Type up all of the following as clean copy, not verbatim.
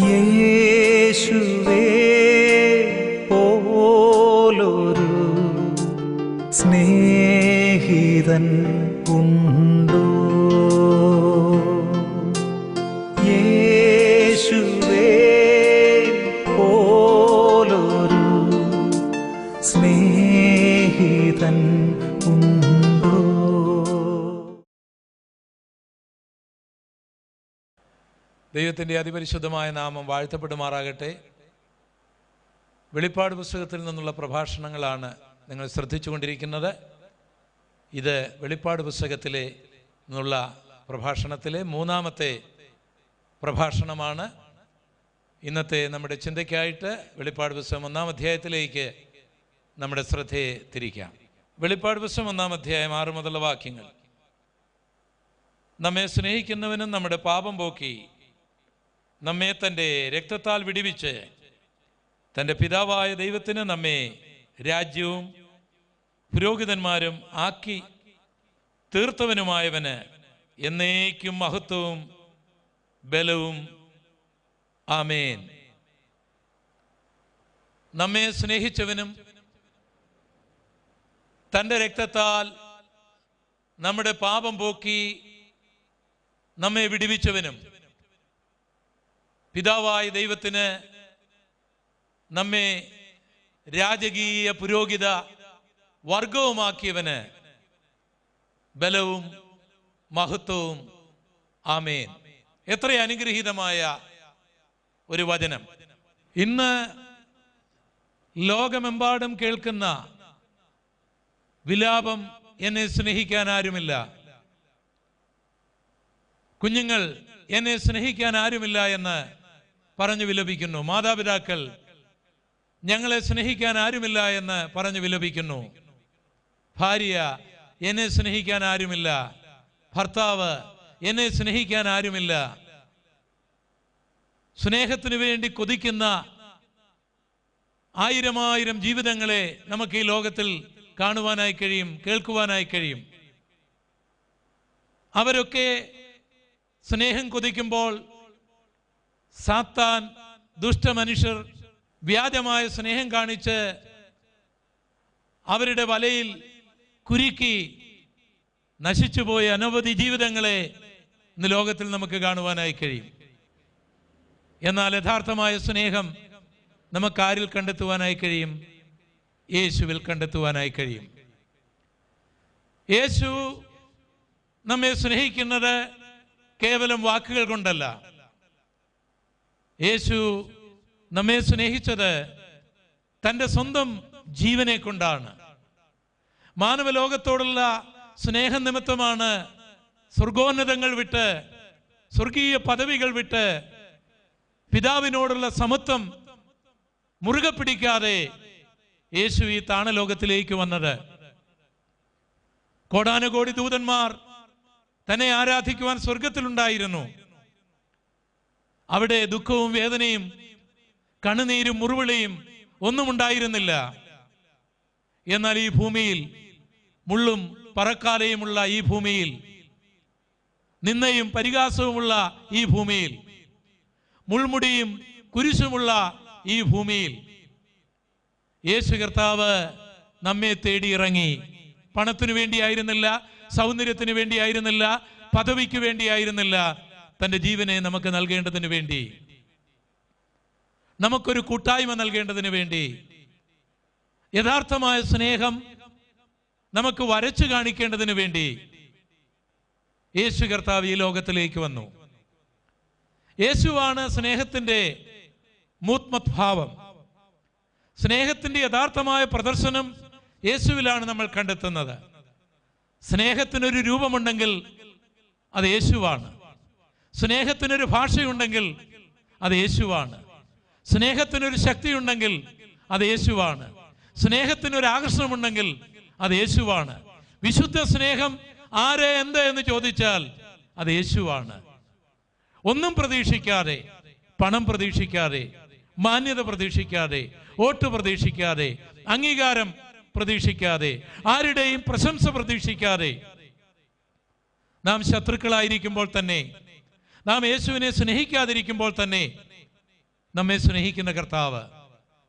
യേശുവേ പോലൊരു സ്നേഹിതൻ ഉണ്ടോ? യേശുവേ പോലൊരു സ്നേഹിതൻ ഉണ്ടോ? ദൈവത്തിൻ്റെ അതിപരിശുദ്ധമായ നാമം വാഴ്ത്തപ്പെടുമാറാകട്ടെ. വെളിപ്പാട് പുസ്തകത്തിൽ നിന്നുള്ള പ്രഭാഷണങ്ങളാണ് നിങ്ങൾ ശ്രദ്ധിച്ചു കൊണ്ടിരിക്കുന്നത്. ഇത് വെളിപ്പാട് പുസ്തകത്തിലെ നിന്നുള്ള പ്രഭാഷണത്തിലെ മൂന്നാമത്തെ പ്രഭാഷണമാണ്. ഇന്നത്തെ നമ്മുടെ ചിന്തയ്ക്കായിട്ട് വെളിപ്പാട് പുസ്തകം 1-ാം അധ്യായത്തിലേക്ക് നമ്മുടെ ശ്രദ്ധയെ തിരിക്കാം. വെളിപ്പാട് പുസ്തകം 1-ാം അധ്യായം 6 മുതലുള്ള വാക്യങ്ങൾ. നമ്മെ സ്നേഹിക്കുന്നവനും നമ്മുടെ പാപം പോക്കി നമ്മെ തൻ്റെ രക്തത്താൽ വിടുവിച്ച് തൻ്റെ പിതാവായ ദൈവത്തിന് നമ്മെ രാജ്യവും പുരോഹിതന്മാരും ആക്കി തീർത്തവനുമായവന് എന്നേക്കും മഹത്വവും ബലവും ആമേൻ. നമ്മെ സ്നേഹിച്ചവനും തൻ്റെ രക്തത്താൽ നമ്മുടെ പാപം പോക്കി നമ്മെ വിടുവിച്ചവനും പിതാവായ ദൈവത്തിന് നമ്മെ രാജകീയ പുരോഹിത വർഗവുമാക്കിയവന് ബലവും മഹത്വവും ആമേൻ. എത്ര അനുഗ്രഹീതമായ ഒരു വചനം. ഇന്ന് ലോകമെമ്പാടും കേൾക്കുന്ന വിലാപം, എന്നെ സ്നേഹിക്കാൻ ആരുമില്ല, കുഞ്ഞുങ്ങൾ എന്നെ സ്നേഹിക്കാൻ ആരുമില്ല എന്ന് പറഞ്ഞു വിലപിക്കുന്നു. മാതാപിതാക്കൾ ഞങ്ങളെ സ്നേഹിക്കാൻ ആരുമില്ല എന്ന് പറഞ്ഞു വിലപിക്കുന്നു. ഭാര്യ എന്നെ സ്നേഹിക്കാൻ ആരുമില്ല, ഭർത്താവ് എന്നെ സ്നേഹിക്കാൻ ആരുമില്ല. സ്നേഹത്തിന് വേണ്ടി കൊതിക്കുന്ന ആയിരം ജീവിതങ്ങളെ നമുക്ക് ഈ ലോകത്തിൽ കാണുവാനായി കഴിയും, കേൾക്കുവാനായി കഴിയും. അവരൊക്കെ സ്നേഹം കൊതിക്കുമ്പോൾ സാത്താൻ, ദുഷ്ടമനുഷ്യർ വ്യാജമായ സ്നേഹം കാണിച്ച് അവരുടെ വലയിൽ കുരുക്കി നശിച്ചുപോയ അനവധി ജീവിതങ്ങളെ ഇന്ന് ലോകത്തിൽ നമുക്ക് കാണുവാനായി കഴിയും. എന്നാൽ യഥാർത്ഥമായ സ്നേഹം നമുക്ക് ആരിൽ കണ്ടെത്തുവാനായി കഴിയും? യേശുവിൽ കണ്ടെത്തുവാനായി കഴിയും. യേശു നമ്മെ സ്നേഹിക്കുന്നത് കേവലം വാക്കുകൾ കൊണ്ടല്ല. യേശു നമ്മെ സ്നേഹിച്ചത് തൻ്റെ സ്വന്തം ജീവനെ കൊണ്ടാണ്. മാനവലോകത്തോടുള്ള സ്നേഹം നിമിത്തമാണ് സ്വർഗോന്നതങ്ങൾ വിട്ട്, സ്വർഗീയ പദവികൾ വിട്ട്, പിതാവിനോടുള്ള സമത്വം മുറുകെ പിടിക്കാതെ യേശു ഈ താണലോകത്തിലേക്ക് വന്നത്. കോടാനുകോടി ദൂതന്മാർ തന്നെ ആരാധിക്കുവാൻ സ്വർഗത്തിലുണ്ടായിരുന്നു. അവിടെ ദുഃഖവും വേദനയും കണ്ണുനീരും മുറിവിളിയും ഒന്നും ഉണ്ടായിരുന്നില്ല. എന്നാൽ ഈ ഭൂമിയിൽ, മുള്ളും പറക്കാലയുമുള്ള ഈ ഭൂമിയിൽ, നിന്ദയും പരിഹാസവുമുള്ള ഈ ഭൂമിയിൽ, മുൾമുടിയും കുരിശുമുള്ള ഈ ഭൂമിയിൽ യേശു കർത്താവ് നമ്മെ തേടി ഇറങ്ങി. പണത്തിനു വേണ്ടിയായിരുന്നില്ല, സൗന്ദര്യത്തിന് വേണ്ടിയായിരുന്നില്ല, പദവിക്ക് വേണ്ടിയായിരുന്നില്ല, തൻ്റെ ജീവനെ നമുക്ക് നൽകേണ്ടതിന് വേണ്ടി, നമുക്കൊരു കൂട്ടായ്മ നൽകേണ്ടതിന് വേണ്ടി, യഥാർത്ഥമായ സ്നേഹം നമുക്ക് വരച്ചു കാണിക്കേണ്ടതിന് വേണ്ടി യേശു കർത്താവ് ഈ ലോകത്തിലേക്ക് വന്നു. യേശുവാണ് സ്നേഹത്തിൻ്റെ മൂർത്തഭാവം. സ്നേഹത്തിൻ്റെ യഥാർത്ഥമായ പ്രദർശനം യേശുവിലാണ് നമ്മൾ കണ്ടെത്തുന്നത്. സ്നേഹത്തിനൊരു രൂപമുണ്ടെങ്കിൽ അത് യേശുവാണ്. സ്നേഹത്തിനൊരു ഭാഷയുണ്ടെങ്കിൽ അത് യേശുവാണ്. സ്നേഹത്തിനൊരു ശക്തിയുണ്ടെങ്കിൽ അത് യേശുവാണ്. സ്നേഹത്തിനൊരു ആകർഷണമുണ്ടെങ്കിൽ അത് യേശുവാണ്. വിശുദ്ധ സ്നേഹം ആരെ എന്ത് എന്ന് ചോദിച്ചാൽ അത് യേശുവാണ്. ഒന്നും പ്രതീക്ഷിക്കാതെ, പണം പ്രതീക്ഷിക്കാതെ, മാന്യത പ്രതീക്ഷിക്കാതെ, വോട്ട് പ്രതീക്ഷിക്കാതെ, അംഗീകാരം പ്രതീക്ഷിക്കാതെ, ആരുടെയും പ്രശംസ പ്രതീക്ഷിക്കാതെ, നാം ശത്രുക്കളായിരിക്കുമ്പോൾ തന്നെ, നാം യേശുവിനെ സ്നേഹിക്കാതിരിക്കുമ്പോൾ തന്നെ നമ്മെ സ്നേഹിക്കുന്ന കർത്താവ്,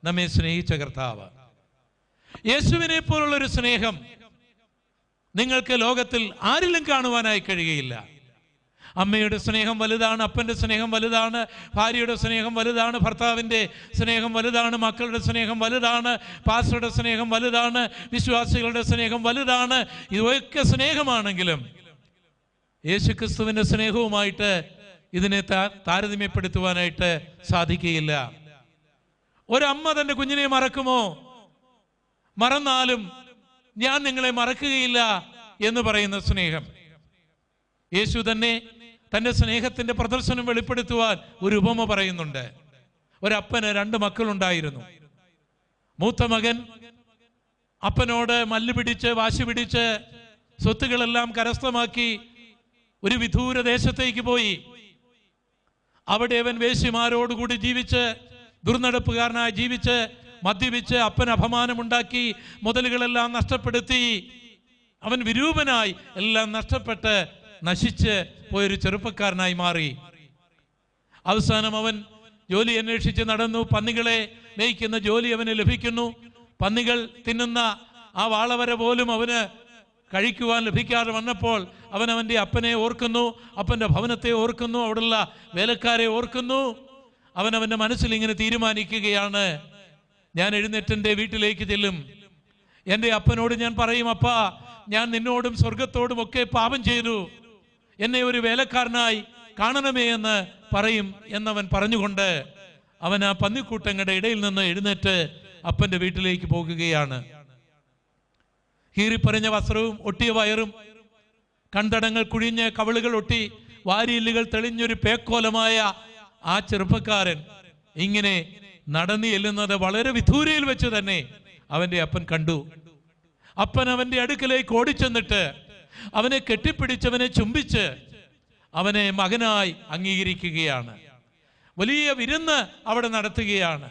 നമ്മെ സ്നേഹിച്ച കർത്താവ്. യേശുവിനെ പോലുള്ളൊരു സ്നേഹം നിങ്ങൾക്ക് ലോകത്തിൽ ആരിലും കാണുവാനായി കഴിയുകയില്ല. അമ്മയുടെ സ്നേഹം വലുതാണ്, അപ്പൻ്റെ സ്നേഹം വലുതാണ്, ഭാര്യയുടെ സ്നേഹം വലുതാണ്, ഭർത്താവിൻ്റെ സ്നേഹം വലുതാണ്, മക്കളുടെ സ്നേഹം വലുതാണ്, പാസ്റ്ററുടെ സ്നേഹം വലുതാണ്, വിശ്വാസികളുടെ സ്നേഹം വലുതാണ്. ഇതൊക്കെ സ്നേഹമാണെങ്കിലും യേശുക്രിസ്തുവിൻ്റെ സ്നേഹവുമായിട്ട് ഇതിനെ താരതമ്യപ്പെടുത്തുവാനായിട്ട് സാധിക്കുകയില്ല. ഒരമ്മ തൻ്റെ കുഞ്ഞിനെ മറക്കുമോ? മറന്നാലും ഞാൻ നിങ്ങളെ മറക്കുകയില്ല എന്ന് പറയുന്ന സ്നേഹം. യേശു തന്നെ തൻ്റെ സ്നേഹത്തിൻ്റെ പ്രദർശനം വെളിപ്പെടുത്തുവാൻ ഒരു ഉപമ പറയുന്നുണ്ട്. ഒരപ്പന് 2 മക്കളുണ്ടായിരുന്നു. മൂത്ത മകൻ അപ്പനോട് മല്ല് പിടിച്ച് വാശി പിടിച്ച് സ്വത്തുകളെല്ലാം കരസ്ഥമാക്കി ഒരു വിദൂര ദേശത്തേക്ക് പോയി. അവിടെ അവൻ വേശ്യമാരോടുകൂടി ജീവിച്ച്, ദുർനടപ്പുകാരനായി ജീവിച്ച്, മദ്യപിച്ച് അപ്പൻ അപമാനമുണ്ടാക്കി, മുതലുകളെല്ലാം നഷ്ടപ്പെടുത്തി. അവൻ വിരൂപനായി, എല്ലാം നഷ്ടപ്പെട്ട് നശിച്ച് പോയൊരു ചെറുപ്പക്കാരനായി മാറി. അവസാനം അവൻ ജോലി അന്വേഷിച്ച് നടന്നു. പന്നികളെ മേയ്ക്കുന്ന ജോലി അവന് ലഭിക്കുന്നു. പന്നികൾ തിന്നുന്ന ആ വാളവര പോലും അവന് കഴിക്കുവാൻ ലഭിക്കാതെ വന്നപ്പോൾ അവൻ അവൻ്റെ അപ്പനെ ഓർക്കുന്നു, അപ്പൻ്റെ ഭവനത്തെ ഓർക്കുന്നു, അവിടെയുള്ള വേലക്കാരെ ഓർക്കുന്നു. അവൻ അവൻ്റെ മനസ്സിൽ ഇങ്ങനെ തീരുമാനിക്കുകയാണ്, ഞാൻ എഴുന്നേറ്റ് എൻ്റെ വീട്ടിലേക്ക് ചെല്ലും. എൻ്റെ അപ്പനോട് ഞാൻ പറയും, അപ്പാ, ഞാൻ നിന്നോടും സ്വർഗത്തോടും ഒക്കെ പാപം ചെയ്തു, എന്നെ ഒരു വേലക്കാരനായി കാണണമേ എന്ന് പറയും എന്നവൻ പറഞ്ഞുകൊണ്ട് അവൻ ആ പന്നിക്കൂട്ടങ്ങളുടെ ഇടയിൽ നിന്ന് എഴുന്നേറ്റ് അപ്പൻ്റെ വീട്ടിലേക്ക് പോകുകയാണ്. കീറിപ്പറിഞ്ഞ വസ്ത്രവും ഒട്ടിയ വയറും കൺതടങ്ങൾ കുഴിഞ്ഞ് കവിളുകൾ ഒട്ടി വാരിയില്ലുകൾ തെളിഞ്ഞൊരു പേക്കോലമായ ആ ചെറുപ്പക്കാരൻ ഇങ്ങനെ നടന്നു ചെല്ലുന്നത് വളരെ വിദൂരയിൽ വെച്ച് തന്നെ അവൻ്റെ അപ്പൻ കണ്ടു. അപ്പൻ അവൻ്റെ അടുക്കലേക്ക് ഓടിച്ചെന്നിട്ട് അവനെ കെട്ടിപ്പിടിച്ചവനെ ചുംബിച്ച് അവനെ മകനായി അംഗീകരിക്കുകയാണ്. വലിയ വിരുന്ന് അവിടെ നടത്തുകയാണ്.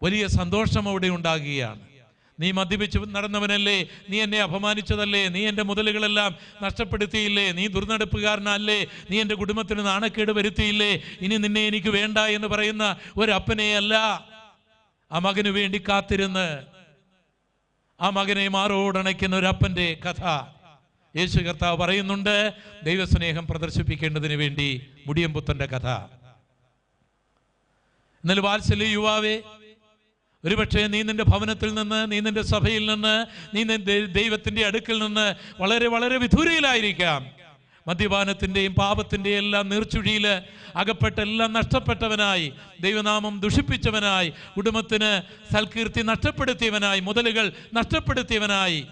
വലിയ സന്തോഷം അവിടെ ഉണ്ടാകുകയാണ്. നീ മദ്യപിച്ച് നടന്നവനല്ലേ, നീ എന്നെ അപമാനിച്ചതല്ലേ, നീ എൻ്റെ മുതലുകളെല്ലാം നഷ്ടപ്പെടുത്തിയില്ലേ, നീ ദുർനടപ്പുകാരനല്ലേ, നീ എൻ്റെ കുടുംബത്തിന് നാണക്കേട് വരുത്തിയില്ലേ, ഇനി നിന്നെ എനിക്ക് വേണ്ട എന്ന് പറയുന്ന ഒരപ്പനെയല്ല, ആ മകന് വേണ്ടി കാത്തിരുന്ന് ആ മകനെ മാറോടണയ്ക്കുന്ന ഒരപ്പൻ്റെ കഥ യേശു കർത്താവ് പറയുന്നുണ്ട്. ദൈവസ്നേഹം പ്രദർശിപ്പിക്കേണ്ടതിന് വേണ്ടി മുടിയമ്പുത്തൻ്റെ കഥ. എന്നാൽ വാത്സല്യ യുവാവേ, ഒരുപക്ഷെ നീ നിന്റെ ഭവനത്തിൽ നിന്ന്, നീ നിന്റെ സഭയിൽ നിന്ന്, നീ നിന്റെ ദൈവത്തിൻ്റെ അടുക്കൽ നിന്ന് വളരെ വളരെ വിദൂരയിലായിരിക്കാം. മദ്യപാനത്തിൻ്റെയും പാപത്തിൻ്റെയും എല്ലാം നീർച്ചുഴിയിൽ അകപ്പെട്ട എല്ലാം നഷ്ടപ്പെട്ടവനായി, ദൈവനാമം ദുഷിപ്പിച്ചവനായി, കുടുംബത്തിന് സൽകീർത്തി നഷ്ടപ്പെടുത്തിയവനായി, മുതലുകൾ നഷ്ടപ്പെടുത്തിയവനായി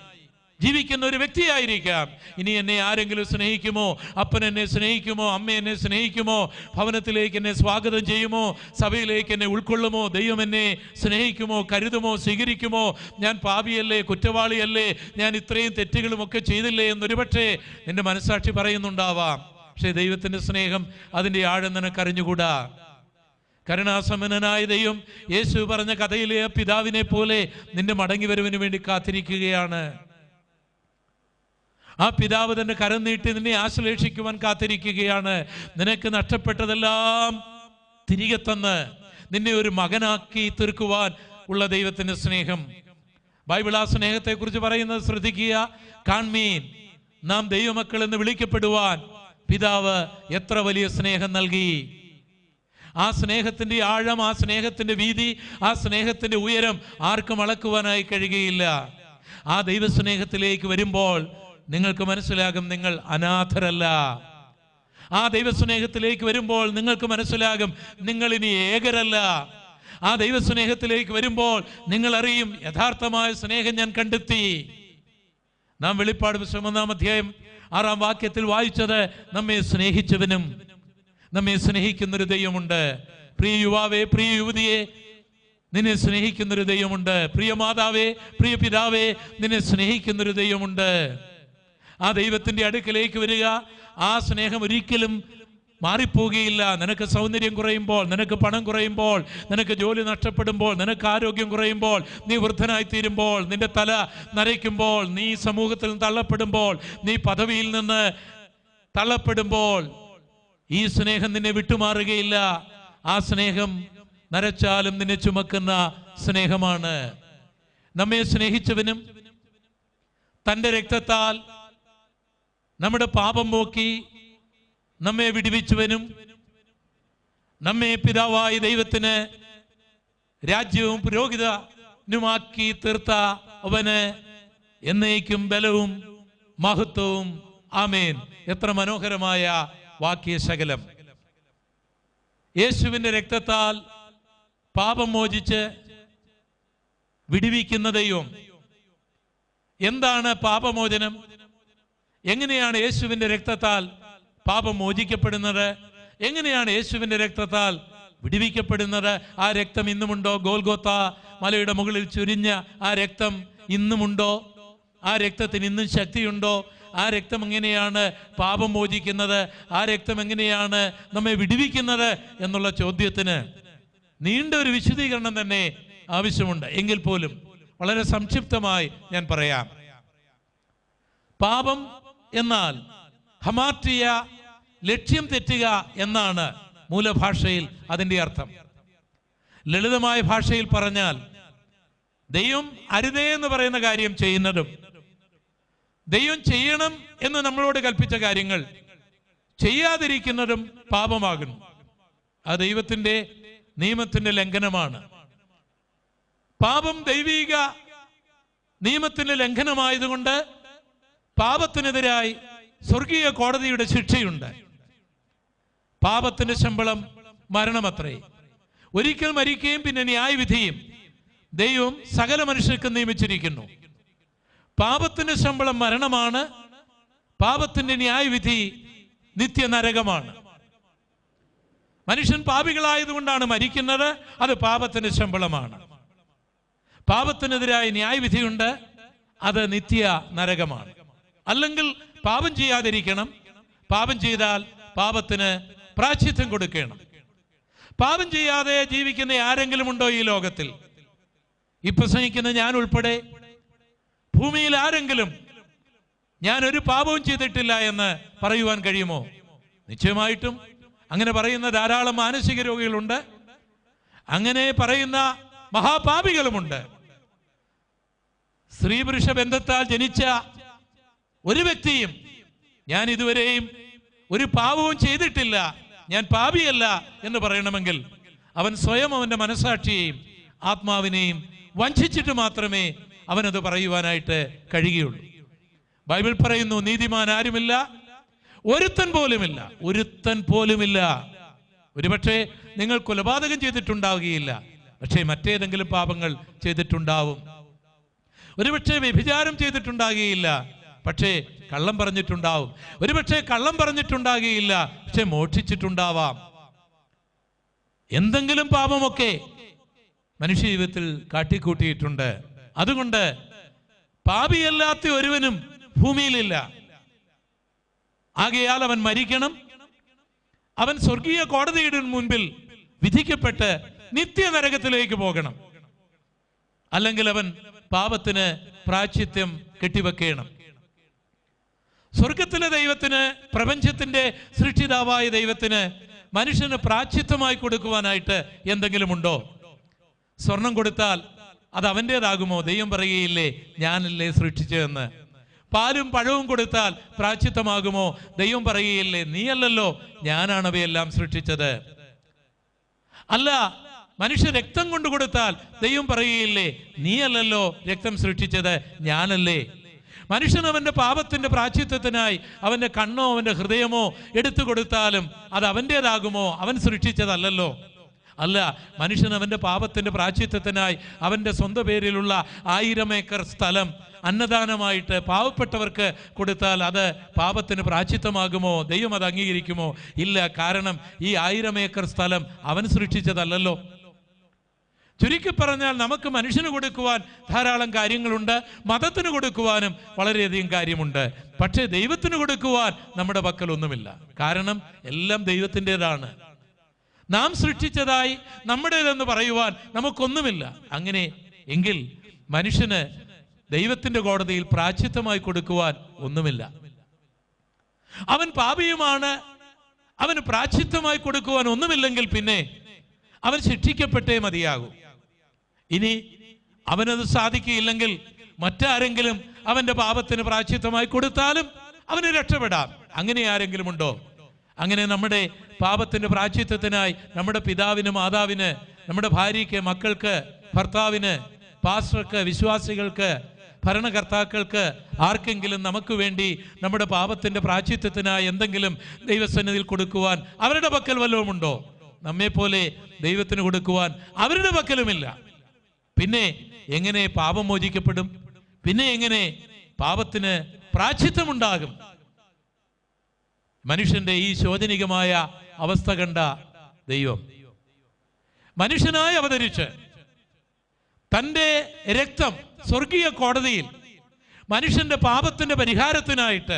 ജീവിക്കുന്ന ഒരു വ്യക്തിയായിരിക്കാം. ഇനി എന്നെ ആരെങ്കിലും സ്നേഹിക്കുമോ, അപ്പൻ എന്നെ സ്നേഹിക്കുമോ, അമ്മ എന്നെ സ്നേഹിക്കുമോ, ഭവനത്തിലേക്ക് എന്നെ സ്വാഗതം ചെയ്യുമോ, സഭയിലേക്ക് എന്നെ ഉൾക്കൊള്ളുമോ, ദൈവം എന്നെ സ്നേഹിക്കുമോ, കരുതുമോ, സ്വീകരിക്കുമോ, ഞാൻ പാപിയല്ലേ, കുറ്റവാളിയല്ലേ, ഞാൻ ഇത്രയും തെറ്റുകളുമൊക്കെ ചെയ്തില്ലേ എന്നൊരുപക്ഷേ നിന്റെ മനസ്സാക്ഷി പറയുന്നുണ്ടാവാം. പക്ഷേ ദൈവത്തിൻ്റെ സ്നേഹം അതിൻ്റെ ആഴം നിനക്കറിഞ്ഞുകൂടാ. കരുണാസമ്പന്നനായ ദൈവം യേശു പറഞ്ഞ കഥയിലെ പിതാവിനെ പോലെ നിന്റെ മടങ്ങി വരവിന് വേണ്ടി കാത്തിരിക്കുകയാണ്. ആ പിതാവ് തന്റെ കരം നീട്ടി നിന്നെ ആശ്ലേഷിക്കുവാൻ കാത്തിരിക്കുകയാണ്. നിനക്ക് നഷ്ടപ്പെട്ടതെല്ലാം തിരികെ തന്ന് നിന്നെ ഒരു മകനാക്കി തീർക്കുവാൻ ഉള്ള ദൈവത്തിന്റെ സ്നേഹം. ബൈബിൾ ആ സ്നേഹത്തെക്കുറിച്ച് പറയുന്നത് ശ്രദ്ധിക്കുക. കാൺമീൻ, നാം ദൈവമക്കൾ എന്ന് വിളിക്കപ്പെടുവാൻ പിതാവ് എത്ര വലിയ സ്നേഹം നൽകി. ആ സ്നേഹത്തിന്റെ ആഴം, ആ സ്നേഹത്തിന്റെ വീതി, ആ സ്നേഹത്തിന്റെ ഉയരം ആർക്കും അളക്കുവാനായി കഴിയുകയില്ല. ആ ദൈവസ്നേഹത്തിലേക്ക് വരുമ്പോൾ നിങ്ങൾക്ക് മനസ്സിലാകും നിങ്ങൾ അനാഥരല്ല. ആ ദൈവസ്നേഹത്തിലേക്ക് വരുമ്പോൾ നിങ്ങൾക്ക് മനസ്സിലാകും നിങ്ങൾ ഇനി ഏകരല്ല. ആ ദൈവസ്നേഹത്തിലേക്ക് വരുമ്പോൾ നിങ്ങൾ അറിയും, യഥാർത്ഥമായ സ്നേഹം ഞാൻ കണ്ടെത്തി. നാം വെളിപ്പാട് 1 അധ്യായം 6 വാക്യത്തിൽ വായിച്ചത്, നമ്മെ സ്നേഹിച്ചവനും നമ്മെ സ്നേഹിക്കുന്നൊരു ദൈവമുണ്ട്. പ്രിയ യുവാവേ, പ്രിയ യുവതിയെ, നിന്നെ സ്നേഹിക്കുന്നൊരു ദൈവമുണ്ട്. പ്രിയ മാതാവേ, പ്രിയ പിതാവേ, നിന്നെ സ്നേഹിക്കുന്നൊരു ദൈവമുണ്ട്. ആ ദൈവത്തിൻ്റെ അടുക്കലേക്ക് വരിക. ആ സ്നേഹം ഒരിക്കലും മാറിപ്പോകുകയില്ല. നിനക്ക് സൗന്ദര്യം കുറയുമ്പോൾ, നിനക്ക് പണം കുറയുമ്പോൾ, നിനക്ക് ജോലി നഷ്ടപ്പെടുമ്പോൾ, നിനക്ക് ആരോഗ്യം കുറയുമ്പോൾ, നീ വൃദ്ധനായിത്തീരുമ്പോൾ, നിന്റെ തല നരയ്ക്കുമ്പോൾ, നീ സമൂഹത്തിൽ നിന്ന് തള്ളപ്പെടുമ്പോൾ, നീ പദവിയിൽ നിന്ന് തള്ളപ്പെടുമ്പോൾ, ഈ സ്നേഹം നിന്നെ വിട്ടുമാറുകയില്ല. ആ സ്നേഹം നരച്ചാലും നിന്നെ ചുമക്കുന്ന സ്നേഹമാണ്. നമ്മെ സ്നേഹിച്ചവനും തൻ്റെ രക്തത്താൽ നമ്മുടെ പാപം പോക്കി നമ്മെ വിടുവിച്ചവനും നമ്മെ പിതാവായ ദൈവത്തിന് രാജ്യവും പുരോഹിതനുമാക്കി തീർത്ത അവന് എന്നേക്കും ബലവും മഹത്വവും. ആമേൻ. എത്ര മനോഹരമായ വാക്യശകലം. യേശുവിൻ്റെ രക്തത്താൽ പാപം മോചിച്ച് വിടുവിക്കുന്ന ദൈവം. എന്താണ് പാപമോചനം? എങ്ങനെയാണ് യേശുവിൻ്റെ രക്തത്താൽ പാപം മോചിക്കപ്പെടുന്നത്? എങ്ങനെയാണ് യേശുവിൻ്റെ രക്തത്താൽ വിടുവിക്കപ്പെടുന്നത്? ആ രക്തം ഇന്നുമുണ്ടോ? ഗോൽഗോത്ത മലയുടെ മുകളിൽ ചൊരിഞ്ഞ ആ രക്തം ഇന്നുമുണ്ടോ? ആ രക്തത്തിന് ഇന്നും ശക്തിയുണ്ടോ? ആ രക്തം എങ്ങനെയാണ് പാപം മോചിക്കുന്നത്? ആ രക്തം എങ്ങനെയാണ് നമ്മെ വിടുവിക്കുന്നത് എന്നുള്ള ചോദ്യത്തിന് നീണ്ട ഒരു വിശദീകരണം തന്നെ ആവശ്യമുണ്ട്. എങ്കിൽ പോലും വളരെ സംക്ഷിപ്തമായി ഞാൻ പറയാം. പാപം എന്നാൽ ഹമാർട്ടിയ, ലക്ഷ്യം തെറ്റുക എന്നാണ് മൂലഭാഷയിൽ അതിൻ്റെ അർത്ഥം. ലളിതമായ ഭാഷയിൽ പറഞ്ഞാൽ ദൈവം അരുതേ എന്ന് പറയുന്ന കാര്യം ചെയ്യുന്നതും ദൈവം ചെയ്യണം എന്ന് നമ്മളോട് കൽപ്പിച്ച കാര്യങ്ങൾ ചെയ്യാതിരിക്കുന്നതും പാപമാകുന്നു. ആ ദൈവത്തിൻ്റെ നിയമത്തിൻ്റെ ലംഘനമാണ്. പാപം ദൈവിക നിയമത്തിൻ്റെ ലംഘനമായതുകൊണ്ട് പാപത്തിനെതിരായി സ്വർഗീയ കോടതിയുടെ ശിക്ഷയുണ്ട്. പാപത്തിന്റെ ശമ്പളം മരണമത്രേ. ഒരിക്കൽ മരിക്കുകയും പിന്നെ ന്യായവിധിയും ദൈവം സകല മനുഷ്യർക്ക് നിയമിച്ചിരിക്കുന്നു. പാപത്തിന്റെ ശമ്പളം മരണമാണ്. പാപത്തിന്റെ ന്യായവിധി നിത്യനരകമാണ്. മനുഷ്യൻ പാപികളായതുകൊണ്ടാണ് മരിക്കുന്നത്. അത് പാപത്തിന്റെ ശമ്പളമാണ്. പാപത്തിനെതിരായ ന്യായവിധിയുണ്ട്. അത് നിത്യ നരകമാണ്. അല്ലെങ്കിൽ പാപം ചെയ്യാതിരിക്കണം. പാപം ചെയ്താൽ പാപത്തിന് പ്രായശ്ചിത്തം കൊടുക്കണം. പാപം ചെയ്യാതെ ജീവിക്കുന്ന ആരെങ്കിലും ഉണ്ടോ ഈ ലോകത്തിൽ? ഈ പ്രസംഗിക്കുന്ന ഞാൻ ഉൾപ്പെടെ ഭൂമിയിൽ ആരെങ്കിലും ഞാൻ ഒരു പാപവും ചെയ്തിട്ടില്ല എന്ന് പറയുവാൻ കഴിയുമോ? നിശ്ചയമായിട്ടും അങ്ങനെ പറയുന്ന ധാരാളം മാനസിക രോഗികളുണ്ട്. അങ്ങനെ പറയുന്ന മഹാപാപികളുമുണ്ട്. സ്ത്രീ പുരുഷ ബന്ധത്താൽ ജനിച്ച ഒരു വ്യക്തിയും ഞാൻ ഇതുവരെയും ഒരു പാപവും ചെയ്തിട്ടില്ല, ഞാൻ പാപിയല്ല എന്ന് പറയണമെങ്കിൽ അവൻ സ്വയം അവൻ്റെ മനസാക്ഷിയെയും ആത്മാവിനെയും വഞ്ചിച്ചിട്ട് മാത്രമേ അവനത് പറയുവാനായിട്ട് കഴിയുകയുള്ളൂ. ബൈബിൾ പറയുന്നു, നീതിമാൻ ആരുമില്ല, ഒരുത്തൻ പോലുമില്ല, ഒരുത്തൻ പോലുമില്ല. ഒരുപക്ഷെ നിങ്ങൾ കൊലപാതകം ചെയ്തിട്ടുണ്ടാവുകയില്ല, പക്ഷേ മറ്റേതെങ്കിലും പാപങ്ങൾ ചെയ്തിട്ടുണ്ടാവും. ഒരുപക്ഷെ വ്യഭിചാരം ചെയ്തിട്ടുണ്ടാകുകയില്ല, പക്ഷേ കള്ളം പറഞ്ഞിട്ടുണ്ടാവും. ഒരുപക്ഷെ കള്ളം പറഞ്ഞിട്ടുണ്ടാകുകയില്ല, പക്ഷെ മോഷ്ടിച്ചിട്ടുണ്ടാവാം. എന്തെങ്കിലും പാപമൊക്കെ മനുഷ്യ ജീവിതത്തിൽ കാട്ടിക്കൂട്ടിയിട്ടുണ്ട്. അതുകൊണ്ട് പാപിയല്ലാത്ത ഒരുവനും ഭൂമിയിലില്ല. ആകയാൽ അവൻ മരിക്കണം. അവൻ സ്വർഗീയ കോടതിയുടെ മുൻപിൽ വിധിക്കപ്പെട്ട് നിത്യനരകത്തിലേക്ക് പോകണം. അല്ലെങ്കിൽ അവൻ പാപത്തിന് പ്രായശ്ചിത്തം കെട്ടിവെക്കണം. സ്വർഗത്തിലെ ദൈവത്തിന്, പ്രപഞ്ചത്തിന്റെ സൃഷ്ടിതാവായ ദൈവത്തിന് മനുഷ്യന് പ്രായശ്ചിത്തമായി കൊടുക്കുവാനായിട്ട് എന്തെങ്കിലും ഉണ്ടോ? സ്വർണം കൊടുത്താൽ അത് അവൻ്റേതാകുമോ? ദൈവം പറയുകയില്ലേ, ഞാനല്ലേ സൃഷ്ടിച്ചതെന്ന്. പാലും പഴവും കൊടുത്താൽ പ്രായശ്ചിത്തമാകുമോ? ദൈവം പറയുകയില്ലേ, നീയല്ലല്ലോ, ഞാനാണവയെല്ലാം സൃഷ്ടിച്ചത്. അല്ല, മനുഷ്യ രക്തം കൊണ്ട് കൊടുത്താൽ ദൈവം പറയുകയില്ലേ, നീയല്ലല്ലോ രക്തം സൃഷ്ടിച്ചത്, ഞാനല്ലേ. മനുഷ്യൻ അവൻ്റെ പാപത്തിൻ്റെ പ്രായശ്ചിത്തത്തിനായി അവൻ്റെ കണ്ണോ അവൻ്റെ ഹൃദയമോ എടുത്തു കൊടുത്താലും അത് അവൻ്റേതാകുമോ? അവൻ സൃഷ്ടിച്ചതല്ലല്ലോ. അല്ല, മനുഷ്യൻ അവൻ്റെ പാപത്തിൻ്റെ പ്രായശ്ചിത്തത്തിനായി അവൻ്റെ സ്വന്തം പേരിലുള്ള 1000 ഏക്കർ സ്ഥലം അന്നദാനമായിട്ട് പാവപ്പെട്ടവർക്ക് കൊടുത്താൽ അത് പാപത്തിന് പ്രായശ്ചിത്തമാകുമോ? ദൈവം അത് അംഗീകരിക്കുമോ? ഇല്ല. കാരണം ഈ 1000 ഏക്കർ സ്ഥലം അവൻ സൃഷ്ടിച്ചതല്ലല്ലോ. ചുരുക്കി പറഞ്ഞാൽ നമുക്ക് മനുഷ്യന് കൊടുക്കുവാൻ ധാരാളം കാര്യങ്ങളുണ്ട്, മതത്തിന് കൊടുക്കുവാനും വളരെയധികം കാര്യമുണ്ട്. പക്ഷേ ദൈവത്തിന് കൊടുക്കുവാൻ നമ്മുടെ പക്കൽ ഒന്നുമില്ല. കാരണം എല്ലാം ദൈവത്തിൻ്റെതാണ്. നാം സൃഷ്ടിച്ചതായി നമ്മുടേതെന്ന് പറയുവാൻ നമുക്കൊന്നുമില്ല. അങ്ങനെ എങ്കിൽ മനുഷ്യന് ദൈവത്തിന്റെ കോടതിയിൽ പ്രായശ്ചിത്തമായി കൊടുക്കുവാൻ ഒന്നുമില്ല. അവൻ പാപിയുമാണ്, അവന് പ്രായശ്ചിത്തമായി കൊടുക്കുവാൻ ഒന്നുമില്ലെങ്കിൽ പിന്നെ അവൻ ശിക്ഷിക്കപ്പെട്ടേ മതിയാകൂ. ഇനി അവനത് സാധിക്കുകയില്ലെങ്കിൽ മറ്റാരെങ്കിലും അവന്റെ പാപത്തിന് പ്രായശ്ചിത്തമായി കൊടുത്താലും അവന് രക്ഷപ്പെടാം. അങ്ങനെ ആരെങ്കിലും ഉണ്ടോ? അങ്ങനെ നമ്മുടെ പാപത്തിന്റെ പ്രായശ്ചിത്തത്തിനായി നമ്മുടെ പിതാവിന്, മാതാവിന്, നമ്മുടെ ഭാര്യയ്ക്ക്, മക്കൾക്ക്, ഭർത്താവിന്, പാസ്റ്റർക്ക്, വിശ്വാസികൾക്ക്, ഭരണകർത്താക്കൾക്ക്, ആർക്കെങ്കിലും നമുക്ക് വേണ്ടി നമ്മുടെ പാപത്തിന്റെ പ്രായശ്ചിത്തത്തിനായി എന്തെങ്കിലും ദൈവസന്നിധിയിൽ കൊടുക്കുവാൻ അവരുടെ പക്കൽ വല്ലതുമുണ്ടോ? നമ്മെപ്പോലെ ദൈവത്തിന് കൊടുക്കുവാൻ അവരുടെ പക്കലുമില്ല. പിന്നെ എങ്ങനെ പാപം മോചിക്കപ്പെടും? പിന്നെ എങ്ങനെ പാപത്തിന് പ്രായശ്ചിത്തമുണ്ടാകും? മനുഷ്യന്റെ ഈ ശോചനീയമായ അവസ്ഥ കണ്ട ദൈവം മനുഷ്യനായി അവതരിച്ച് തൻ്റെ രക്തം സ്വർഗീയ കോടതിയിൽ മനുഷ്യന്റെ പാപത്തിന്റെ പരിഹാരത്തിനായിട്ട്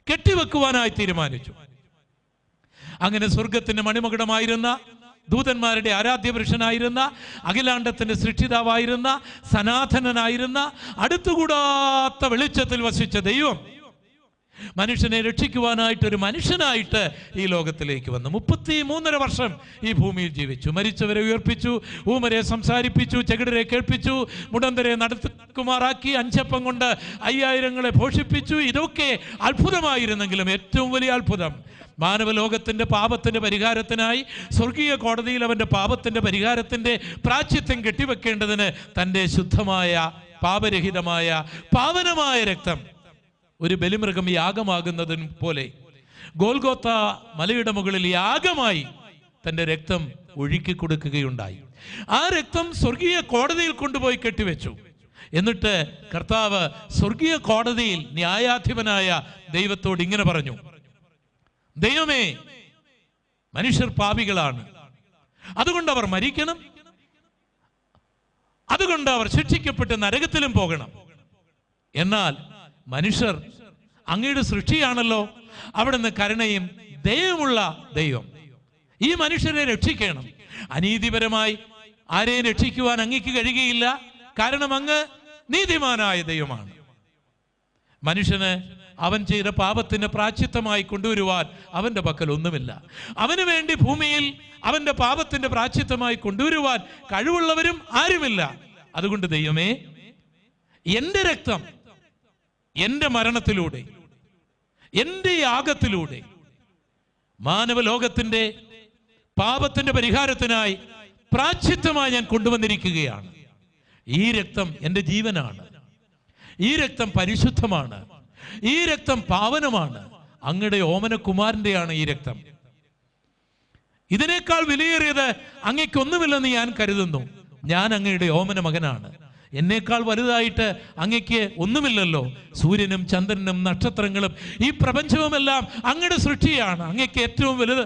കെട്ടിവെക്കുവാനായി തീരുമാനിച്ചു. അങ്ങനെ സ്വർഗത്തിന്റെ മണിമകുടമായിരുന്ന, ദൂതന്മാരുടെ ആരാധ്യപുരുഷനായിരുന്ന, അഖിലാണ്ടത്തിന്റെ സൃഷ്ടിതാവായിരുന്ന, സനാതനനായിരുന്ന, അടുത്തുകൂടാത്ത വെളിച്ചത്തിൽ വസിച്ച ദൈവം മനുഷ്യനെ രക്ഷിക്കുവാനായിട്ട് ഒരു മനുഷ്യനായിട്ട് ഈ ലോകത്തിലേക്ക് വന്നു. 33.5 വർഷം ഈ ഭൂമിയിൽ ജീവിച്ചു. മരിച്ചവരെ ഉയർപ്പിച്ചു, ഊമരെ സംസാരിപ്പിച്ചു, ചെകിടരെ കേൾപ്പിച്ചു, മുടന്തരെ നടത്തുമാറാക്കി, 5 അപ്പം കൊണ്ട് 5000 പോഷിപ്പിച്ചു. ഇതൊക്കെ അത്ഭുതമായിരുന്നെങ്കിലും ഏറ്റവും വലിയ അത്ഭുതം മാനവലോകത്തിന്റെ പാപത്തിന്റെ പരിഹാരത്തിനായി സ്വർഗീയ കോടതിയിൽ അവന്റെ പാപത്തിന്റെ പരിഹാരത്തിന്റെ പ്രായശ്ചിത്തം കെട്ടിവെക്കേണ്ടതിന് തൻ്റെ ശുദ്ധമായ, പാപരഹിതമായ, പാവനമായ രക്തം ഒരു ബലിമൃഗം യാഗമാകുന്നതിന് പോലെ ഗോൽഗോത്ത മലയുടെ മുകളിൽ യാഗമായി തൻ്റെ രക്തം ഒഴുക്കി കൊടുക്കുകയുണ്ടായി. ആ രക്തം സ്വർഗീയ കോടതിയിൽ കൊണ്ടുപോയി കെട്ടിവെച്ചു. എന്നിട്ട് കർത്താവ് സ്വർഗീയ കോടതിയിൽ ന്യായാധിപനായ ദൈവത്തോട് ഇങ്ങനെ പറഞ്ഞു: ദൈവമേ, മനുഷ്യർ പാപികളാണ്, അതുകൊണ്ട് അവർ മരിക്കണം, അതുകൊണ്ട് അവർ ശിക്ഷിക്കപ്പെട്ട് നരകത്തിലും പോകണം. എന്നാൽ മനുഷ്യർ അങ്ങയുടെ സൃഷ്ടിയാണല്ലോ, അവിടുന്ന് കരുണയും ദയവുമുള്ള ദൈവം. ഈ മനുഷ്യരെ രക്ഷിക്കണം. അനീതിപരമായി ആരെയും രക്ഷിക്കുവാൻ അങ്ങയ്ക്ക് കഴിയുകയില്ല, കാരണം അങ്ങ് നീതിമാനായ ദൈവമാണ്. മനുഷ്യന് അവൻ ചെയ്ത പാപത്തിന് പ്രായശ്ചിത്തമായി കൊണ്ടുവരുവാൻ അവന്റെ പക്കൽ ഒന്നുമില്ല. അവന് വേണ്ടി ഭൂമിയിൽ അവന്റെ പാപത്തിന്റെ പ്രായശ്ചിത്തമായി കൊണ്ടുവരുവാൻ കഴിവുള്ളവരും ആരുമില്ല. അതുകൊണ്ട് ദൈവമേ, എൻ്റെ രക്തം എൻ്റെ മരണത്തിലൂടെ, എൻ്റെ യാഗത്തിലൂടെ മാനവലോകത്തിന്റെ പാപത്തിന്റെ പരിഹാരത്തിനായി പ്രായശ്ചിത്തമായി ഞാൻ കൊണ്ടുവന്നിരിക്കുകയാണ്. ഈ രക്തം എൻ്റെ ജീവനാണ്. ഈ രക്തം പരിശുദ്ധമാണ്. ഈ രക്തം പാവനമാണ്. അങ്ങയുടെ ഓമനകുമാരൻ്റെയാണ് ഈ രക്തം. ഇതിനേക്കാൾ വിലയേറിയത് അങ്ങയ്ക്കൊന്നുമില്ലെന്ന് ഞാൻ കരുതുന്നു. ഞാൻ അങ്ങയുടെ ഓമന മകനാണ്. എന്നേക്കാൾ വലുതായിട്ട് അങ്ങയ്ക്ക് ഒന്നുമില്ലല്ലോ. സൂര്യനും ചന്ദ്രനും നക്ഷത്രങ്ങളും ഈ പ്രപഞ്ചവുമെല്ലാം അങ്ങയുടെ സൃഷ്ടിയാണ്. അങ്ങയ്ക്ക് ഏറ്റവും വലുത്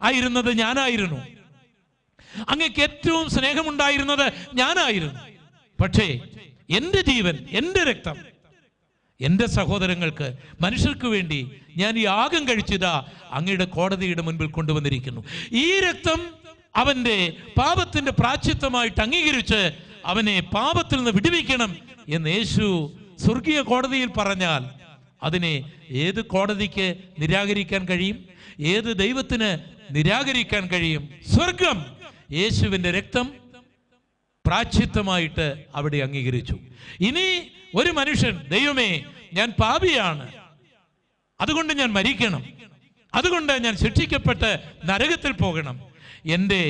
ആയിരുന്നത് ഞാനായിരുന്നു. അങ്ങയ്ക്ക് ഏറ്റവും സ്നേഹമുണ്ടായിരുന്നത് ഞാനായിരുന്നു. പക്ഷേ എൻ്റെ ജീവൻ, എൻ്റെ രക്തം എൻ്റെ സഹോദരങ്ങൾക്ക്, മനുഷ്യർക്ക് വേണ്ടി ഞാൻ യാഗം കഴിച്ചതാ അങ്ങയുടെ കോടതിയുടെ മുൻപിൽ കൊണ്ടുവന്നിരിക്കുന്നു. ഈ രക്തം അവന്റെ പാപത്തിന്റെ പ്രായശ്ചിത്തമായിട്ട് അംഗീകരിച്ച് അവനെ പാപത്തിൽ നിന്ന് വിടുവിക്കണം എന്ന് യേശു സ്വർഗീയ കോടതിയിൽ പറഞ്ഞാൽ അതിനെ ഏത് കോടതിക്ക് നിരാകരിക്കാൻ കഴിയും? ഏത് ദൈവത്തിന് നിരാകരിക്കാൻ കഴിയും? സ്വർഗം യേശുവിൻ്റെ രക്തം പ്രായശ്ചിത്തമായിട്ട് അവിടെ അംഗീകരിച്ചു. ഇനി ഒരു മനുഷ്യൻ, ദൈവമേ, ഞാൻ പാപിയാണ്, അതുകൊണ്ട് ഞാൻ മരിക്കണം, അതുകൊണ്ട് ഞാൻ ശിക്ഷിക്കപ്പെട്ട് നരകത്തിൽ പോകണം, എൻ്റെ